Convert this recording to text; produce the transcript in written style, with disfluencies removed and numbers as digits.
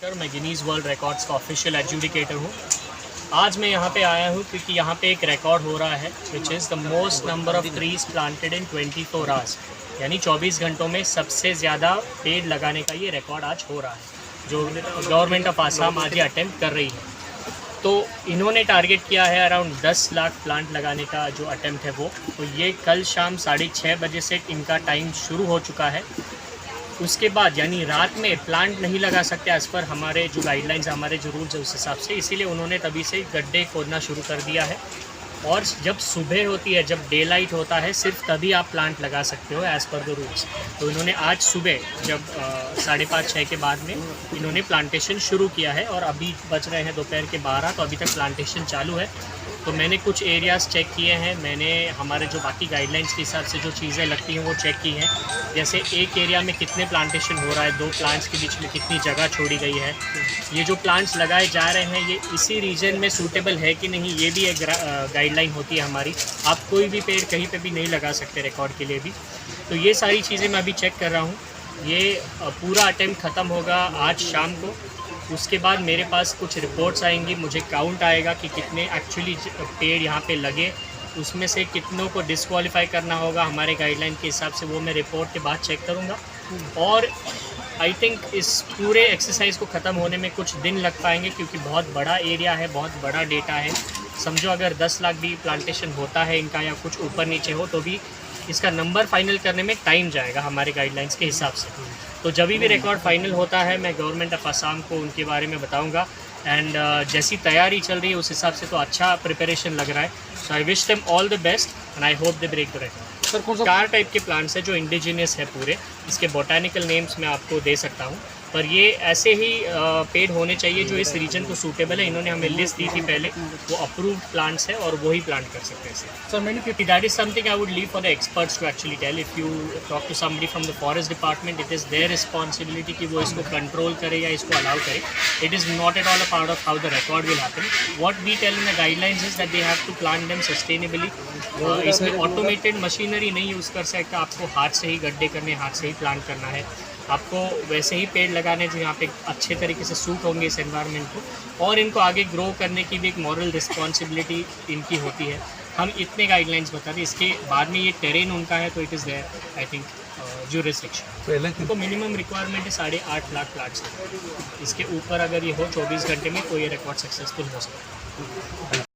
मैं Guinness world records का official adjudicator हूँ। आज मैं यहाँ पे आया हूँ क्योंकि यहाँ पे एक रिकॉर्ड हो रहा है which is the most number of trees planted in 24 hours, यानी 24 घंटों में सबसे ज़्यादा पेड़ लगाने का ये रिकॉर्ड आज हो रहा है जो गवर्नमेंट ऑफ आसाम आज ये अटेम्प्ट कर रही है। तो इन्होंने टारगेट किया है अराउंड 10 लाख प्लांट लगाने का जो अटेम्प्ट है वो, तो ये कल शाम 6:30 बजे से इनका टाइम शुरू हो चुका है। उसके बाद यानी रात में प्लांट नहीं लगा सकते एज़ पर हमारे जो गाइडलाइंस, हमारे जो रूल्स है उस हिसाब से, इसीलिए उन्होंने तभी से गड्ढे खोदना शुरू कर दिया है। और जब सुबह होती है, जब डे लाइट होता है, सिर्फ तभी आप प्लांट लगा सकते हो एज़ पर द रूल्स। तो इन्होंने आज सुबह जब 5:30-6 के बाद में इन्होंने प्लांटेशन शुरू किया है और अभी बज रहे हैं दोपहर के 12, तो अभी तक प्लांटेशन चालू है। तो मैंने कुछ एरियाज़ चेक किए हैं, मैंने हमारे जो बाकी गाइडलाइंस के हिसाब से जो चीज़ें लगती हैं वो चेक की हैं। जैसे एक एरिया में कितने प्लांटेशन हो रहा है, 2 प्लांट्स के बीच में कितनी जगह छोड़ी गई है, ये जो प्लांट्स लगाए जा रहे हैं ये इसी रीजन में सूटेबल है कि नहीं, ये भी एक गाइडलाइन होती है हमारी। आप कोई भी पेड़ कहीं पे भी नहीं लगा सकते रिकॉर्ड के लिए भी। तो ये सारी चीज़ें मैं अभी चेक कर रहा हूँ। ये पूरा अटेम्प्ट ख़त्म होगा आज शाम को। उसके बाद मेरे पास कुछ रिपोर्ट्स आएंगी, मुझे काउंट आएगा कि कितने एक्चुअली पेड़ यहाँ पे लगे, उसमें से कितनों को डिस्क्वालीफाई करना होगा हमारे गाइडलाइन के हिसाब से, वो मैं रिपोर्ट के बाद चेक करूँगा। और आई थिंक इस पूरे एक्सरसाइज को ख़त्म होने में कुछ दिन लग पाएंगे क्योंकि बहुत बड़ा एरिया है, बहुत बड़ा डेटा है। समझो अगर 10 लाख भी प्लांटेशन होता है इनका या कुछ ऊपर नीचे हो तो भी इसका नंबर फाइनल करने में टाइम जाएगा हमारे गाइडलाइंस के हिसाब से। तो जब भी रिकॉर्ड फाइनल होता है मैं गवर्नमेंट ऑफ आसाम को उनके बारे में बताऊंगा। एंड जैसी तैयारी चल रही है उस हिसाब से तो अच्छा प्रिपरेशन लग रहा है। So I wish them all the best and I hope they break the record. Sir कौन सा 4 टाइप के प्लांट्स है जो इंडिजिनियस है पूरे, इसके बोटानिकल नेम्स मैं आपको दे सकता हूँ, पर ये ऐसे ही पेड़ होने चाहिए जो इस रीजन को सूटेबल है। इन्होंने हमें लिस्ट दी थी पहले, वो अप्रूव्ड प्लांट्स है और वही प्लांट कर सकते हैं सर। मैंने that is something I would leave for the experts to actually tell. If you talk to somebody from the forest department, it is their responsibility कि वो इसको कंट्रोल करे या इसको अलाउ करे। It is not at all a part of how the record will happen. What we tell in the guidelines is that they have to plant them sustainably. इसमें automated machinery नहीं use कर सकता, आपको हाथ से ही गड्ढे करने, हाथ से ही प्लांट करना है। आपको वैसे ही पेड़ लगाने जो यहाँ पे अच्छे तरीके से सूट होंगे इस एनवायरनमेंट को, और इनको आगे ग्रो करने की भी एक मॉरल रिस्पॉन्सिबिलिटी इनकी होती है। हम इतने गाइडलाइंस बता दें, इसके बाद में ये टेरेन उनका है तो it is their I think jurisdiction. तो मिनिमम रिक्वायरमेंट है 8.5 लाख प्लांट्स। इसके ऊपर अगर ये हो 24 घंटे में तो ये रिकॉर्ड सक्सेसफुल हो सकता है।